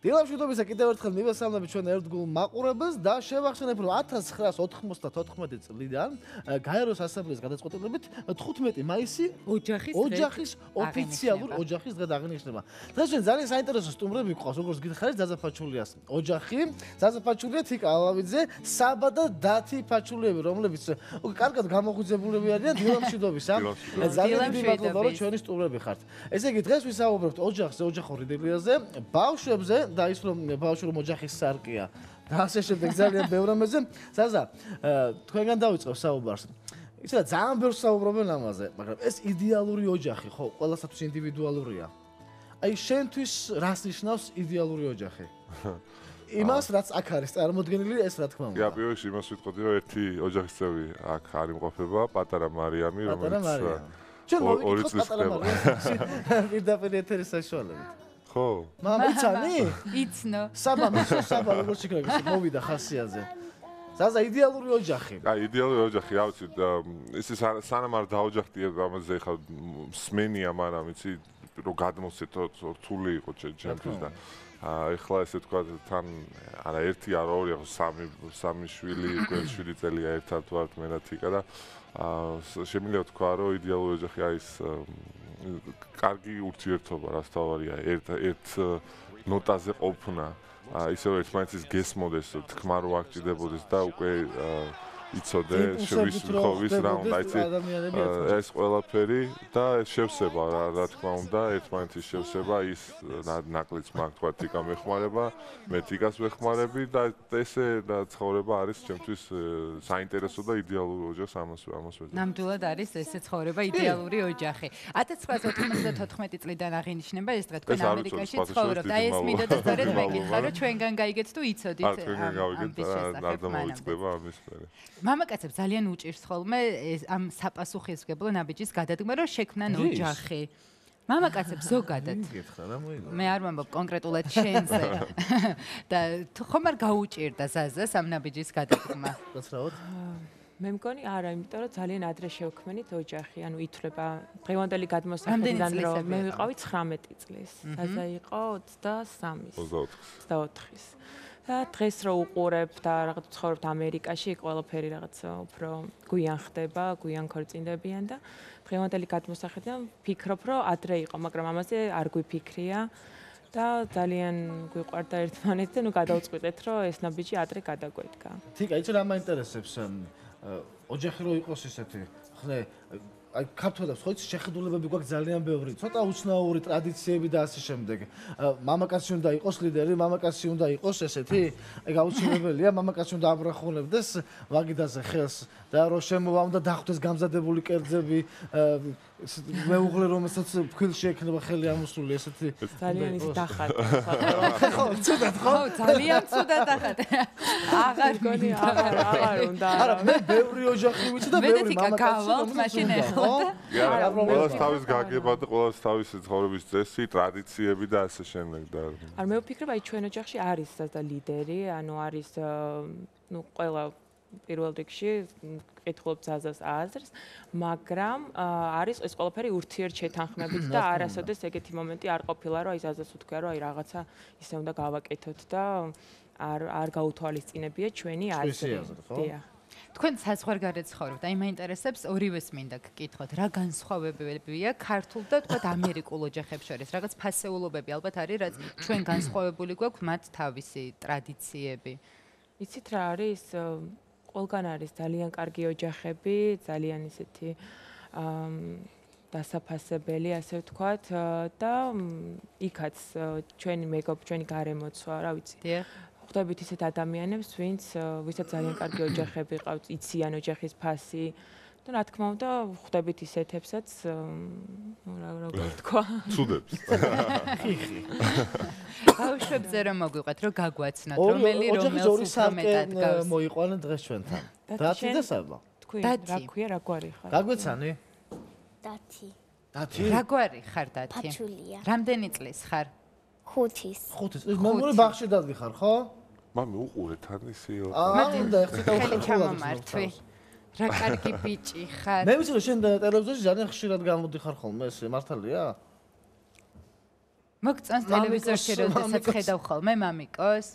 დილამშვიდობისა კიდევ ერთხელ მივესალმებით ჩვენ ერთგულ მაყურებელს და შევახსენებ რომ 1994 წლიდან გაეროს ასამბლეის გადაწყვეტილებით 15 მაისი ოჯახის ოფიციალურ ოჯახის დღედ აღინიშნება. დღეს ჩვენ ძალიან საინტერესო სტუმრები გვყავს, როგორც გითხარით, ზაზა ფაჩულიას ოჯახი, ზაზა ფაჩულია, თიკა ალავიძე, საბა და დათი ფაჩულიები, რომლებიც კარგად გამოხუძებულები არიან დილამშვიდობისა. ძალიან დიდი მადლობა რომ ჩვენი სტუმრები ხართ. ესე იგი დღეს ვისაუბრებთ ოჯახზე, ოჯახურ იდელიაზე, ბავშვებზე და ის რომ ბავშვი რომ ოჯახის სარკეა და ასე შემდეგ ძალიან ბევრ რამეზე. ზაზა, თქვენგან დავიწყებ საუბარს. იცი რა, ძალიან ბევრს საუბრობენ ამაზე, მაგრამ ეს იდეალური ოჯახი, ხო, ყველასათვის ინდივიდუალურია. აი შენთვის რას ნიშნავს იდეალური ოჯახი? იმას რაც აქ არის წარმოდგენილი, ეს რა თქმა უნდა. პირველში იმას ვიტყოდი, რომ ერთი ოჯახის წევრი აქ არ იმყოფება, პატარა მარიამი, რომელიც ჩვენ მოვიკითხოთ პატარა მარიამი პირდაპირ ეთერის საშუალებით. ხო. მამიცანი? იცნო. საბა როგორ შეგრაგეს მოვიდა ხასიაზე. ზაზა იდეალური ოჯახი. აი იდეალური ოჯახი, რა ვიცი, ისე სანამ არ დაოჯახდი ამაზე ხა სმენია, მაგრამ იცი რომ გადმოსცეთ რთული იყო ჩემთვის და ეხლა ესე თქვა თან არა ერთი არა ორი სამი შვილი, გვერდშვილი წელია ერთად ვართ მე და თიკა და შემიძლია თქვა რომ იდეალური ოჯახი არის კარგი ურთიერთობა, რაც თავარია, ერთ ნოტაზე ყოფნა, ისევ ერთმანეთის გესმოდეს, თქმა რო არ გჭირდებოდეს და უკვე იცოდე, ვის რა უნდა, იცი, ეს ყველაფერი და შევსება, რა თქმა უნდა, ერთმანეთის შევსება, ის ნაკლიც მაგ თქვა თიკა მეხმარება, მე თიკას ვეხმარები და ესე ცხოვრება არის ჩემთვის საინტერესო და იდეალური ოჯახს ამას ვეძებ. ნამდვილად არის ესე ცხოვრება იდეალური ოჯახი. 1994 წლიდან აღინიშნება ეს დღე თქვენ ამერიკაში ცხოვრობთ. აი ეს მინდა და სწორედ მეკითხა რომ ჩვენგან გაიგეთ თუ იცოდით ამ არ დამოიწყდება ამის მერე. მამაკაცებს ძალიან უჭირს ხოლმე ამ საპასუხისმგებლო ნაბიჯის გადადგმა, რომ შექმნან ოჯახი. მამაკაცებს ზოგადად. მე არ ვამბობ კონკრეტულად შენზე. და თუ ხომ არ გაუჭირდა ზაზას ამ ნაბიჯის გადადგმა? გასწრაოთ. მე მგონი არა, იმიტომ რომ ძალიან ადრე შევქმნით ოჯახი, ანუ ითვლება დღევანდელი გადმოსახედიდან რომ მე ვიყავი 19 წლის. ზაზა იყო 23-ის. 24-ის. და დღეს რო უყურებ და რაღაც ცხოვრობთ ამერიკაში, ყველაფერი რაღაც უფრო გვიან ხდება, გვიან ქორწინდებიან და დღევანდელი გადმოსახედიდან ვფიქრობ, რომ ადრე იყო, მაგრამ ამაზე არ გვიფიქრია და ძალიან გვიყვარდა ერთმანეთი და ნუ გადავწყვიტეთ, რომ ეს ნაბიჯი ადრე გადაგვედგა. თიკა, იცი რა მაინტერესებს ოჯახი რო იყოს ისეთი, ხლე აი ქართველებს ხო იცი შეხედულებები გვაქვს ძალიან ბევრი, ცოტა უცნაური ტრადიციები და ასე შემდეგ. მამაკაცი უნდა იყოს ლიდერი, მამაკაცი უნდა იყოს ესეთი, აი გაუცილებელია, მამაკაცი უნდა აბრახულებდეს ვაგიდაზე ხელს და რომ შემოვა უნდა დახვდეს გამზადებული კერძები, მეუღლე რომელსაც ფქვილში ექნება ხელი ამოსული ესეთი ძალიან ის დახატა. ხო, ცუდად ხო? ძალიან ცუდად დახატა. აღარ გონი აღარ უნდა. არა, მე ბევრი ოჯახი ვიცი და ბევრი მამაკაცი ხო? ყველას თავის გაგება და ყველას თავის ცხოვრების წესი, ტრადიციები და ასე შემდეგ და არ მე ვფიქრობ, აი ჩვენ ოჯახში არის და ლიდერი, ანუ არის ნუ ყველა პირველ რიგში კითხულობ ზაზას აზრს, მაგრამ არის ეს ყველაფერი ურთიერთშეთანხმებით და არასოდეს ეგეთი მომენტი არ ყოფილა, რომ აი ზაზას უთქვია, რომ აი რაღაცა ისე უნდა გავაკეთოთ და არ გაუთვალისწინებია ჩვენი აზრი. დიახ. თქვენ საზღვარგარეთ ცხოვრობთ, აი მაინტერესებს ორივეს მინდა გკითხოთ, რა განსხვავებებია ქართულ და თქვათ ამერიკულ ოჯახებს შორის, რაღაც ფასეულობები ალბათ არის, რაც ჩვენ განსხვავებული გვაქვს მათ თავისი ტრადიციები. იცით რა არის? ყველგან არის ძალიან კარგი ოჯახები, ძალიან ისეთი დასაფასებელი, ასე ვთქვათ, და იქაც ჩვენი მეგობრები, ჩვენი გარემოცვა, რა ვიცი. ხვდებით ისეთ ადამიანებს, ვისაც ძალიან კარგი ოჯახები ყავთ, იციან ოჯახის ფასი. და რა თქმა უნდა, ხვდებით ისეთებსაც, როგორ თქვა? ცუდებს. ბავშვებზე რომ მოგვიყვეთ, რომ გაგვაცნოთ, რომელი რომელს მეტად გავს. მოიყვანენ დღეს ჩვენთან. დათი და საბა. თქვი, რა ქვია, რა გვარი ხარ? გაგვეცანი? დათი. დათი? რა გვარი ხარ დათი? ფაჩულია. რამდენი წლის ხარ? 5-ის. 5-ის. მე მგონი ბაღში დადგიხარ, ხო? მამი უყურე თან ისეო. უნდა ეხლა ხელი ჩამომართვი. რა კარგი ბიჭი ხარ. მე ვიცი რომ შენ ტელევიზორში ძალიან ხშირად გამოდიხარ ხოლმე, ეს მართალია? მოგწონს ტელევიზორში როდესაც ხედავ ხოლმე მამიკოს?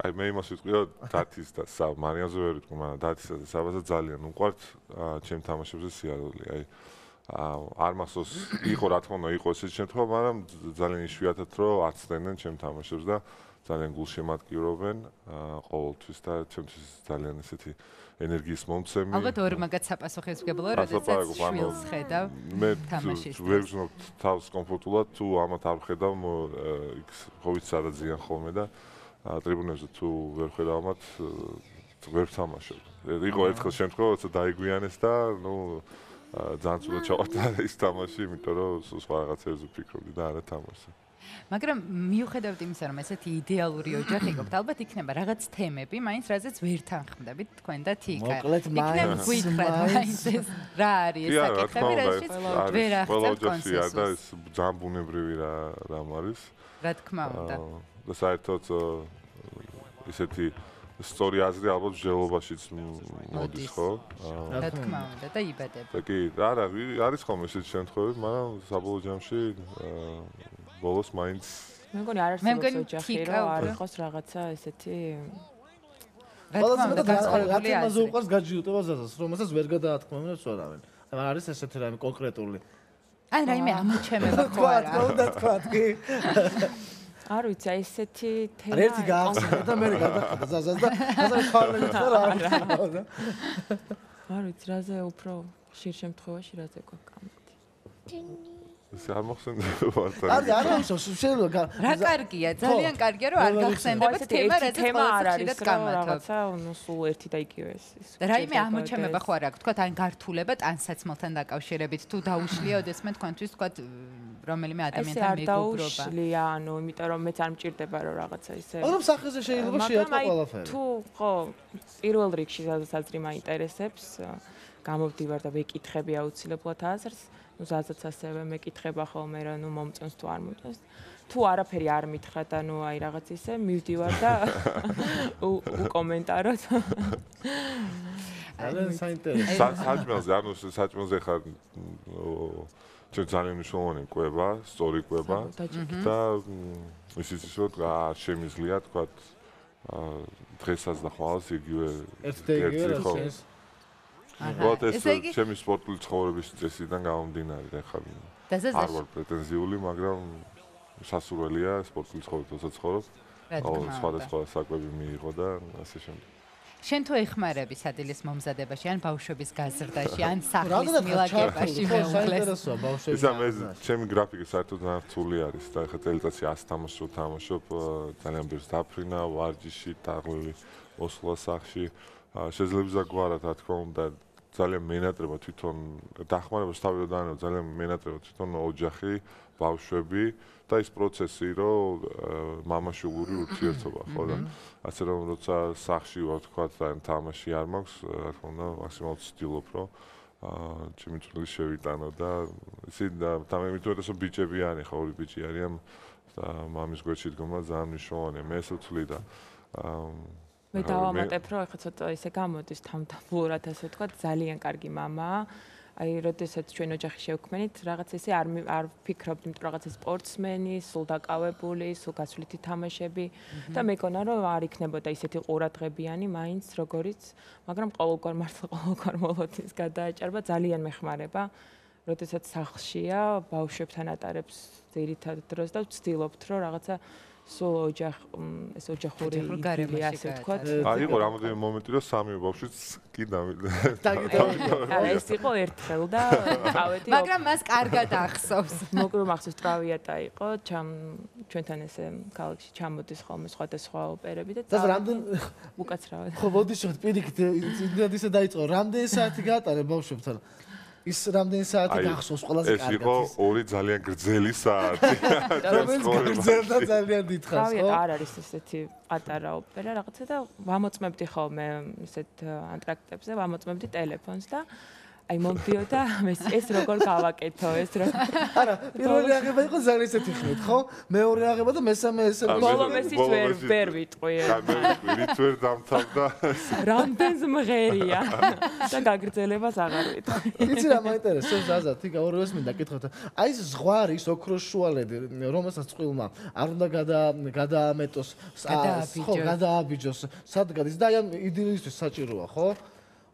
აი მე იმას ვიტყვიო დათის და მარიანზე ვერ ვიტყვი, მაგრამ დათისა და საბაზა ძალიან უყვართ ჩემ თამაშებზე სიარული. აი არ მახსოვს იყო რა თქმა უნდა იყო ესეთი შემთხვევა, მაგრამ ძალიან იშვიათად რომ აცდენენ ჩემ თამაშებს და ძალიან გულშემატკივრობენ ყოველთვის და ჩემთვის ძალიან ესეთი ენერგიის მომცემი. ალბათ ორი მაგათ საპასუხისმგებლო როდესაც შვილს ხედავ თამაშის. მე ვერ ვზნობ თავს კომფორტულად თუ ამათ არ ვხედავ იქ ხოვით სადაც ზიან ხოლმე და ტრიბუნებზე თუ ვერ ხედავ ამათ ვერ ვთამაშობ. იყო ერთხელ შემთხვევა როცა დაიგვიანეს და ნუ ძალიან ცუდად ჩავარდა ის თამაში, იმიტომ რომ სულ სხვა რაღაცებზე ვფიქრობდი და არა თამაში. მაგრამ მიუხედავად იმისა, რომ ესეთი იდეალური ოჯახი გქონდათ, ალბათ იქნება რაღაც თემები, მაინც რაზეც ვერ თანხმდებით თქვენ და თიკა. იქნება გვითხრათ მაინც ეს რა არის ეს საკითხები, რაზეც ვერ აღწევთ კონსენსუსს. და ეს ძალიან ბუნებრივი რამ არის. რა თქმა უნდა. და საერთოდ ესეთი სწორი აზრი ალბათ მსჯელობაშიც მოდის, ხო? რა თქმა უნდა და იბადება. და კი, არა, არის ხოლმე ესეთი შემთხვევები, მაგრამ საბოლოო ჯამში ბოლოს მაინც მე მგონი არ არსებობს ოჯახი, რომ არ იყოს რაღაცა ესეთი რა თქმა უნდა განსხვავებული არის. რა უყურს გაჯიუტება ზაზას, რომელსაც ვერ გადაათქმევინებს ვერავინ. აი არის ესეთი რამე კონკრეტული. აი რაიმე ამოჩემება ხო არა? თქვა, კი. არ ვიცი, აი ესეთი თემა. ერთი გაახსნა და მე გადახდა ზაზას და ზაზა ხალხი თორ არ ვიცი. არ ვიცი, რაზე უფრო ხშირ შემთხვევაში რაზე გვაკამეთ. ეს არ მოხსენდება ვართან. არა შეიძლება რა კარგია, ძალიან კარგია რომ არ გახსენდებათ თემა, რაზეც ხშირად გამართობ. რაღაცა სულ ერთი და იგივე ის. და რაიმე ამოჩემება ხო არ აქვს, თქვათ ან გართულება ტანსაცმელთან დაკავშირებით, თუ დაუშლია ოდესმე თქვენთვის თქვათ რომელიმე ადამიანთან მეგობრობა. ეს არ დაუშლია, ანუ იმიტომ რომ მეც არ მჭირდება რომ რაღაცა ისე. მაგრამ სახეზე შეიძლება შეატყო ყველაფერი. თუ ხო პირველ რიგში საზრი მაინტერესებს, გამოვდივარ და ვეკითხები აუცილებლად აზრს. ნუ ზაზაც ასევე მეკითხება ხოლმე რა ნუ მომწონს თუ არ მომწონს. თუ არაფერი არ მითხრა და ნუ აი რაღაც ისე მივდივარ და უკომენტაროთ. ძალიან საინტერესო. საჭმელზე, ანუ საჭმელზე ხარ ძალიან მნიშვნელოვანი კვება, სწორი კვება და ისიც რომ შემიძლია თქვა დღესაც და ხვალს იგივე ერთი ხო вот ეს ჩემი სპორტული ცხოვრების წესიდან გამომდინარე და ხარ არ ვარ პრეტენზიული, მაგრამ სასურველია სპორტული ცხოვრება თოსაც სხვადასხვა საკვები მიიღო და ასე შემდეგ. შენ თუ ეხმარები სადილის მომზადებაში, ან ბავშვების გაზრდაში, ან სახლის მილაგებაში საინტერესოა ბავშვების. ისა მე ჩემი გრაფიკი საერთოდ ძალიან რთული არის და ხა წელიწადში 100 თამაშობ, ძალიან ბევრს დაფრინა, ვარჯიში, ტაღლილი, მოსვლა სახში. შეიძლება ზაგვარად რა თქმა უნდა ძალიან მენატრება თვითონ დახმარებას თავი რომ დაანო ძალიან მენატრება თვითონ ოჯახი, ბავშვები და ის პროცესი რომ მამაშუღური ურთიერთობა ხო და ასე რომ როცა სახში ვარ თქვა და თამაში არ მაქვს რა თქმა უნდა მაქსიმალურად ვცდილობ რომ ჩემი წვლილი შევიტანო და ისე და თამამიტოდესო ბიჭები არის ხო ორი ბიჭი არიან და მამის გვერდში დგომა ძალიან მნიშვნელოვანია მე ესე ვთვლი და მე დავამატებ რომ ეხლა ცოტა ისე გამოდის თამთამულად ასე ვთქვა ძალიან კარგი მამაა აი როდესაც ჩვენ ოჯახი შევქმნით რაღაც ისე არ ვფიქრობთ იმიტომ რაღაც სპორტსმენი სულ დაკავებული სულ გასვლითი თამაშები და მეკონა რომ არ იქნებოდა ისეთი ყურადღებიანი მაინც როგორიც მაგრამ ყოველგვარ მართლა ყოველგვარ მოლოდინს გადააჭარბა ძალიან მეხმარება როდესაც სახლშია ბავშვებთან ატარებს ძირითად დროს და ვცდილობთ რომ რაღაცა სულ ეს ოჯახური იდილი ასე ვთქვათ. აი იყო რამოდენიმე მომენტი რომ სამი ბავშვიც კი დავიდა. არა ეს იყო ერთხელ და ავედი მაგრამ მას კარგად ახსოვს. მოგრო მახსოვს ტრავიატა იყო ჩვენთან ესე ქალაქში ჩამოდის ხოლმე სხვადასხვა ოპერები და რამდენ უკაცრავად. ხო მოდიშოთ პირიქით ისე დაიწყო რამდენი საათი გაატარე ბავშვებთან ის რამდენი საათი გახსოვს ყველაზე კარგად. ეს იყო ორი ძალიან გრძელი საათი. რომელიც გრძელდა ძალიან დიდხანს, ხო? არ არის ესეთი პატარა ოპერა რაღაცა და ვამოწმებდი ხოლმე ესეთ ანტრაქტებზე, ვამოწმებდი ტელეფონს და აი მომდიოდა ეს როგორ გავაკეთო ეს რა არა პირველი აღება იყო ძალიან ისეთი ხმით ხო მეორე აღება და მესამე ესე ბოლო მესიც ვერ ვიტყვი რით ვერ დამთავრდა რამდენს მღერია და გაგრძელებას აღარ ვიტყვი იცი რა მაინტერესებს აზად იქ ორივეს მინდა კითხოთ აი ეს ზღვარის ოქროს შუალედი რომელსაც წყვილმა არ უნდა გადაამეტოს ხო გადააბიჯოს სად გადის და აი ამ იდილისთვის საჭიროა ხო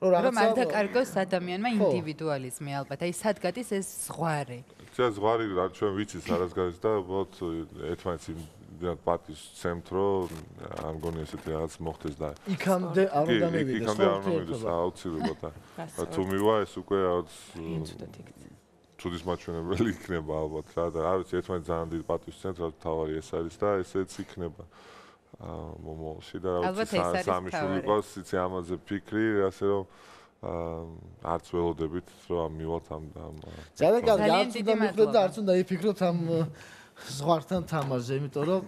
რომ არ დაკარგოს ადამიანმა ინდივიდუალიზმი ალბათ აი სად გადის ეს ზღვარი ზღვარი რა ჩვენ ვიცით სადაც გადის და უბრალოდ ერთმანეთს იმდენად პატის ცემთ რომ არ მგონი ესეთი რაღაც მოხდეს და იქამდე არ უნდა მივიდეს იქამდე არ უნდა მივიდეს აუცილებლად და თუ მივა ეს უკვე რაღაც ცუდის მაჩვენებელი იქნება ალბათ რა და არ ვიცი ერთმანეთს ძალიან დიდი პატის ცემთ რა თავარი ეს არის და ესეც იქნება მომოლში და რა ვიცი სამი შვილი ყავს იცი ამაზე ფიქრი ასე რომ არც ველოდებით რომ მივალთ ამ ძალიან კარგი არც უნდა მიხვდეთ და არც უნდა იფიქროთ ამ ზღვართან თამაშზე იმიტომ რომ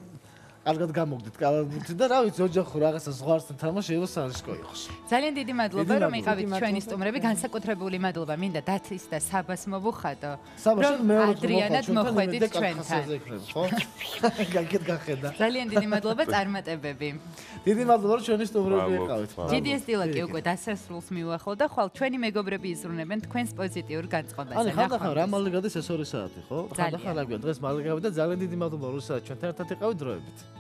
კარგად გამოგდით კალათბურთი და რა ვიცი ოჯახო რაღაცა ზღვართან თამაში ევა სარისკო იყოს ძალიან დიდი მადლობა რომ იყავით ჩვენი სტუმრები განსაკუთრებული მადლობა მინდა დათის და საბას მოვუხადო საბაშენ მეორე ადრიანად მოხვედით ჩვენთან ხო გაგეთ გახედა ძალიან დიდი მადლობა წარმატებები დიდი მადლობა რომ ჩვენი სტუმრები იყავით დიდი სტილაკი უკვე დასასრულს მიუახლოვ და ხვალ ჩვენი მეგობრები იზრუნებენ თქვენს პოზიტიურ განწყობაზე ანუ ხანდახან რა მალე გადის ეს 2 საათი ხო ხანდახან რა გვია დღეს მალე გავიდა ძალიან დიდი მადლობა რომ საათ ჩვენთან ერთად იყავით დროებით